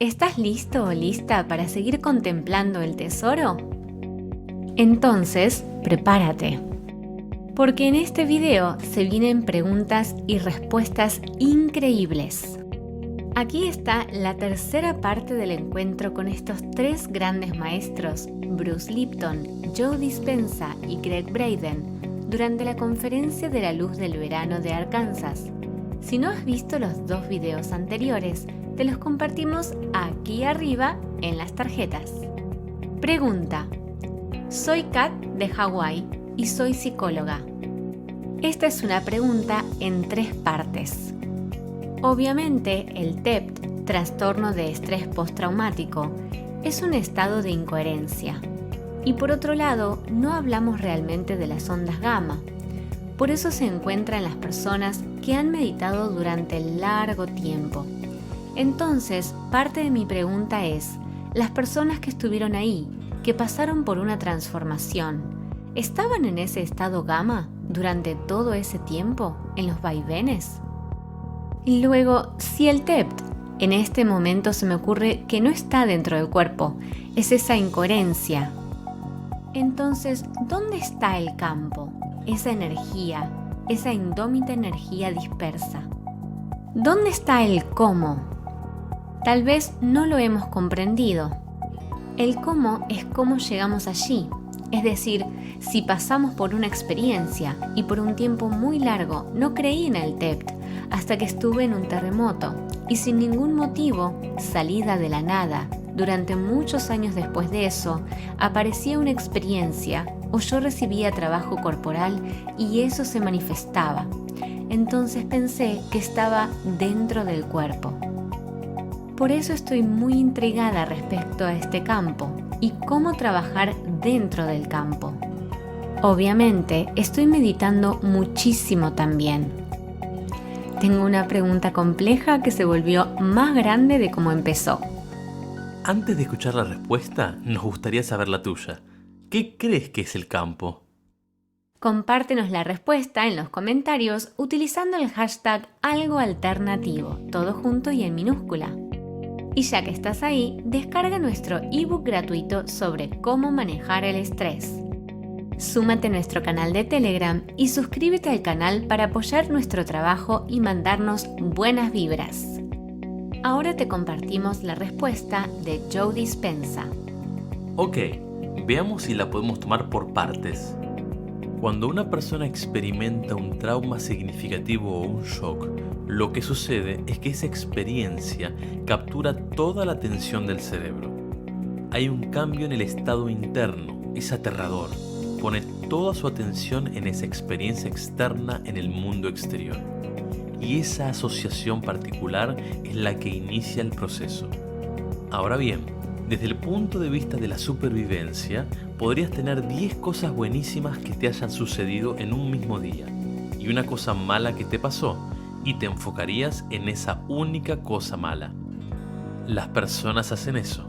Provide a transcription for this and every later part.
¿Estás listo o lista para seguir contemplando el tesoro? Entonces, prepárate. Porque en este video se vienen preguntas y respuestas increíbles. Aquí está la tercera parte del encuentro con estos tres grandes maestros, Bruce Lipton, Joe Dispenza y Gregg Braden, durante la conferencia de la luz del verano de Arkansas. Si no has visto los dos videos anteriores, te los compartimos aquí arriba en las tarjetas. Pregunta: soy Kat de Hawái y soy psicóloga. Esta es una pregunta en tres partes. Obviamente, el TEPT, trastorno de estrés postraumático, es un estado de incoherencia. Y por otro lado, no hablamos realmente de las ondas gamma. Por eso se encuentra en las personas que han meditado durante largo tiempo. Entonces, parte de mi pregunta es, las personas que estuvieron ahí, que pasaron por una transformación, ¿estaban en ese estado gamma durante todo ese tiempo, en los vaivenes? Y luego, si el TEPT, en este momento se me ocurre que no está dentro del cuerpo, es esa incoherencia. Entonces, ¿dónde está el campo? Esa energía, esa indómita energía dispersa. ¿Dónde está el cómo? Tal vez no lo hemos comprendido. El cómo es cómo llegamos allí. Es decir, si pasamos por una experiencia y por un tiempo muy largo no creí en el TEPT hasta que estuve en un terremoto y sin ningún motivo, salida de la nada, durante muchos años después de eso, aparecía una experiencia o yo recibía trabajo corporal y eso se manifestaba. Entonces pensé que estaba dentro del cuerpo. Por eso estoy muy intrigada respecto a este campo y cómo trabajar dentro del campo. Obviamente, estoy meditando muchísimo también. Tengo una pregunta compleja que se volvió más grande de cómo empezó. Antes de escuchar la respuesta, nos gustaría saber la tuya. ¿Qué crees que es el campo? Compártenos la respuesta en los comentarios utilizando el hashtag algo alternativo, todo junto y en minúscula. Y ya que estás ahí, descarga nuestro ebook gratuito sobre cómo manejar el estrés. Súmate a nuestro canal de Telegram y suscríbete al canal para apoyar nuestro trabajo y mandarnos buenas vibras. Ahora te compartimos la respuesta de Joe Dispenza. Ok, veamos si la podemos tomar por partes. Cuando una persona experimenta un trauma significativo o un shock, lo que sucede es que esa experiencia captura toda la atención del cerebro. Hay un cambio en el estado interno, es aterrador. Pone toda su atención en esa experiencia externa en el mundo exterior. Y esa asociación particular es la que inicia el proceso. Ahora bien, desde el punto de vista de la supervivencia, podrías tener 10 cosas buenísimas que te hayan sucedido en un mismo día y una cosa mala que te pasó, y te enfocarías en esa única cosa mala. Las personas hacen eso.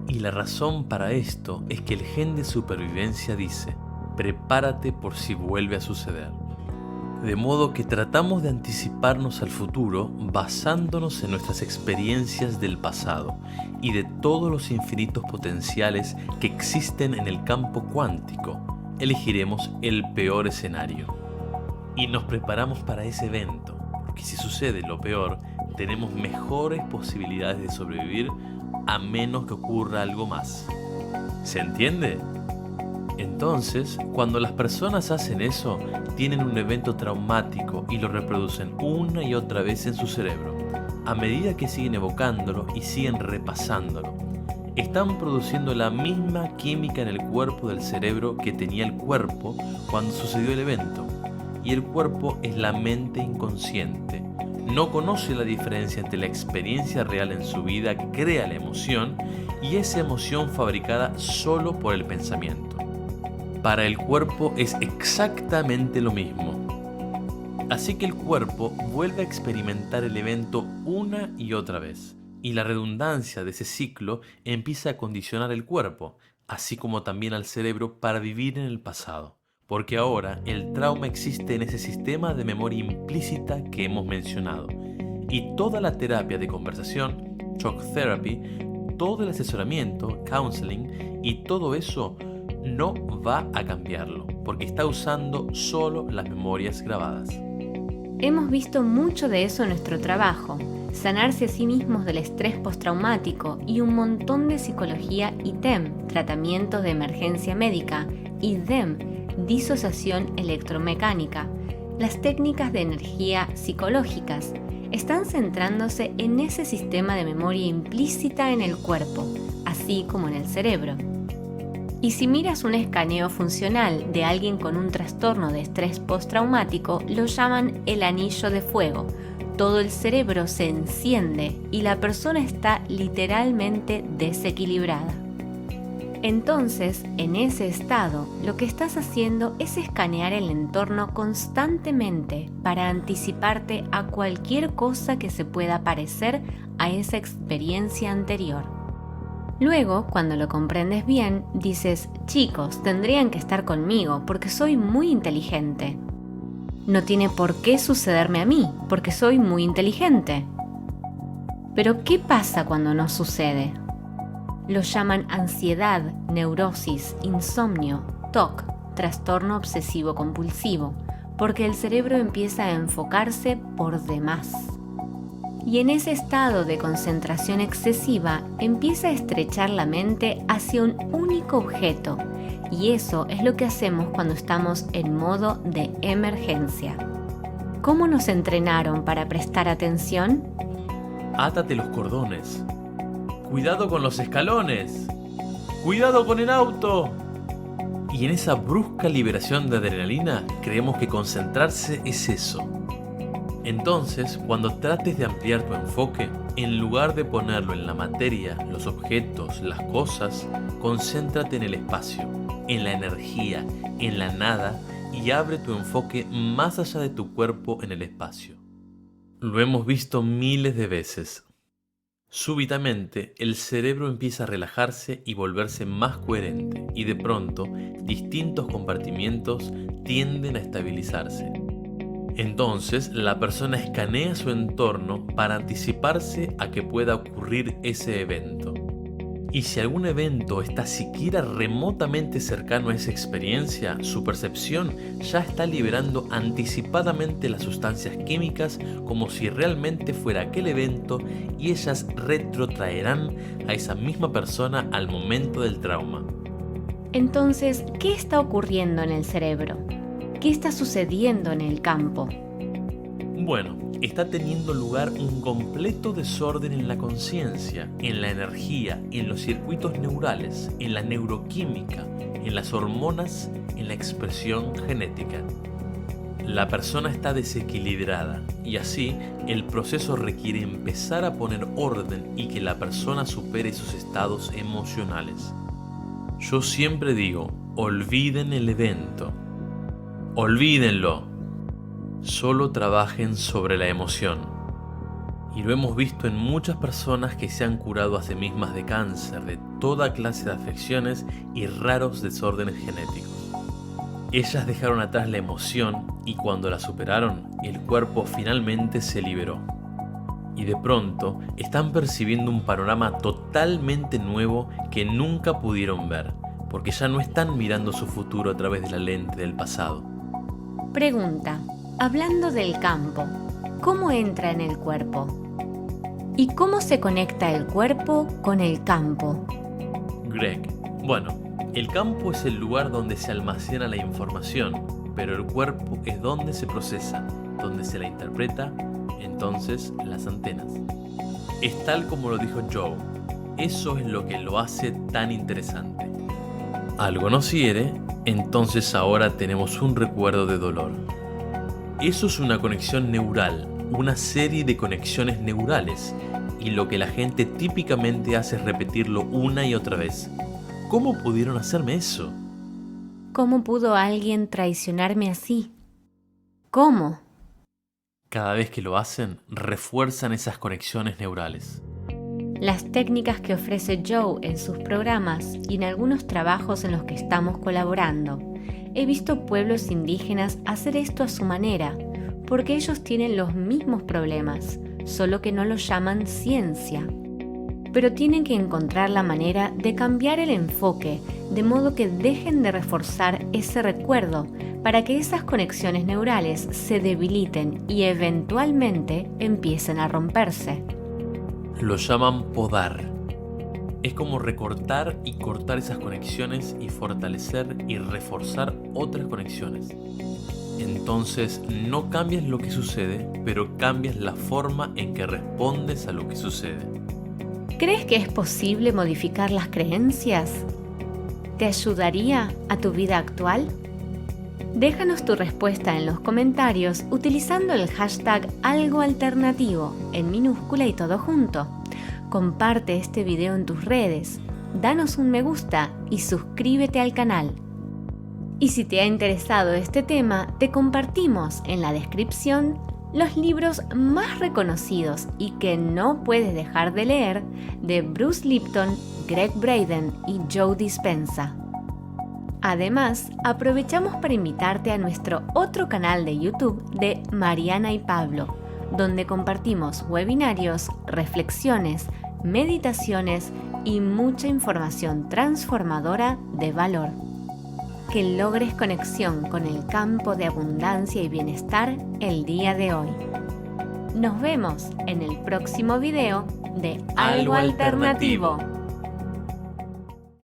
Y la razón para esto es que el gen de supervivencia dice: prepárate por si vuelve a suceder. De modo que tratamos de anticiparnos al futuro basándonos en nuestras experiencias del pasado y de todos los infinitos potenciales que existen en el campo cuántico. Elegiremos el peor escenario y nos preparamos para ese evento, porque si sucede lo peor, tenemos mejores posibilidades de sobrevivir a menos que ocurra algo más. ¿Se entiende? Entonces, cuando las personas hacen eso, tienen un evento traumático y lo reproducen una y otra vez en su cerebro. A medida que siguen evocándolo y siguen repasándolo, están produciendo la misma química en el cuerpo del cerebro que tenía el cuerpo cuando sucedió el evento. Y el cuerpo es la mente inconsciente. No conoce la diferencia entre la experiencia real en su vida que crea la emoción y esa emoción fabricada solo por el pensamiento. Para el cuerpo es exactamente lo mismo. Así que el cuerpo vuelve a experimentar el evento una y otra vez. Y la redundancia de ese ciclo empieza a condicionar el cuerpo, así como también al cerebro, para vivir en el pasado. Porque ahora el trauma existe en ese sistema de memoria implícita que hemos mencionado. Y toda la terapia de conversación shock therapy, todo el asesoramiento, counseling y todo eso no va a cambiarlo, porque está usando solo las memorias grabadas. Hemos visto mucho de eso en nuestro trabajo, sanarse a sí mismos del estrés postraumático y un montón de psicología y TEM, tratamientos de emergencia médica, y DEM, disociación electromecánica. Las técnicas de energía psicológicas están centrándose en ese sistema de memoria implícita en el cuerpo, así como en el cerebro. Y si miras un escaneo funcional de alguien con un trastorno de estrés postraumático, lo llaman el anillo de fuego. Todo el cerebro se enciende y la persona está literalmente desequilibrada. Entonces, en ese estado, lo que estás haciendo es escanear el entorno constantemente para anticiparte a cualquier cosa que se pueda parecer a esa experiencia anterior. Luego, cuando lo comprendes bien, dices, chicos, tendrían que estar conmigo porque soy muy inteligente. No tiene por qué sucederme a mí, porque soy muy inteligente. Pero, ¿qué pasa cuando no sucede? Lo llaman ansiedad, neurosis, insomnio, TOC, trastorno obsesivo compulsivo, porque el cerebro empieza a enfocarse por demás. Y en ese estado de concentración excesiva empieza a estrechar la mente hacia un único objeto, y eso es lo que hacemos cuando estamos en modo de emergencia. ¿Cómo nos entrenaron para prestar atención? Átate los cordones. Cuidado con los escalones. Cuidado con el auto. Y en esa brusca liberación de adrenalina creemos que concentrarse es eso. Entonces, cuando trates de ampliar tu enfoque, en lugar de ponerlo en la materia, los objetos, las cosas, concéntrate en el espacio, en la energía, en la nada y abre tu enfoque más allá de tu cuerpo en el espacio. Lo hemos visto miles de veces. Súbitamente, el cerebro empieza a relajarse y volverse más coherente y de pronto, distintos compartimientos tienden a estabilizarse. Entonces, la persona escanea su entorno para anticiparse a que pueda ocurrir ese evento. Y si algún evento está siquiera remotamente cercano a esa experiencia, su percepción ya está liberando anticipadamente las sustancias químicas como si realmente fuera aquel evento y ellas retrotraerán a esa misma persona al momento del trauma. Entonces, ¿qué está ocurriendo en el cerebro? ¿Qué está sucediendo en el campo? Bueno, está teniendo lugar un completo desorden en la conciencia, en la energía, en los circuitos neurales, en la neuroquímica, en las hormonas, en la expresión genética. La persona está desequilibrada y así el proceso requiere empezar a poner orden y que la persona supere esos estados emocionales. Yo siempre digo, olviden el evento. Olvídenlo. Solo trabajen sobre la emoción. Y lo hemos visto en muchas personas que se han curado a sí mismas de cáncer, de toda clase de afecciones y raros desórdenes genéticos. Ellas dejaron atrás la emoción y cuando la superaron, el cuerpo finalmente se liberó. Y de pronto están percibiendo un panorama totalmente nuevo que nunca pudieron ver, porque ya no están mirando su futuro a través de la lente del pasado. Pregunta, hablando del campo, ¿cómo entra en el cuerpo? ¿Y cómo se conecta el cuerpo con el campo? Greg, bueno, el campo es el lugar donde se almacena la información, pero el cuerpo es donde se procesa, donde se la interpreta, entonces las antenas. Es tal como lo dijo Joe, eso es lo que lo hace tan interesante. Algo nos hiere, entonces ahora tenemos un recuerdo de dolor. Eso es una conexión neural, una serie de conexiones neurales, y lo que la gente típicamente hace es repetirlo una y otra vez. ¿Cómo pudieron hacerme eso? ¿Cómo pudo alguien traicionarme así? ¿Cómo? Cada vez que lo hacen, refuerzan esas conexiones neurales. Las técnicas que ofrece Joe en sus programas y en algunos trabajos en los que estamos colaborando, he visto pueblos indígenas hacer esto a su manera, porque ellos tienen los mismos problemas, solo que no lo llaman ciencia. pero tienen que encontrar la manera de cambiar el enfoque, de modo que dejen de reforzar ese recuerdo para que esas conexiones neurales se debiliten y eventualmente empiecen a romperse. Lo llaman podar. Es como recortar y cortar esas conexiones y fortalecer y reforzar otras conexiones. Entonces no cambias lo que sucede, pero cambias la forma en que respondes a lo que sucede. ¿Crees que es posible modificar las creencias? ¿Te ayudaría a tu vida actual? Déjanos tu respuesta en los comentarios utilizando el hashtag algoalternativo en minúscula y todo junto. Comparte este video en tus redes, danos un me gusta y suscríbete al canal. Y si te ha interesado este tema, te compartimos en la descripción los libros más reconocidos y que no puedes dejar de leer de Bruce Lipton, Gregg Braden y Joe Dispenza. Además, aprovechamos para invitarte a nuestro otro canal de YouTube de Mariana y Pablo, donde compartimos webinarios, reflexiones, meditaciones y mucha información transformadora de valor. Que logres conexión con el campo de abundancia y bienestar el día de hoy. Nos vemos en el próximo video de Algo Alternativo.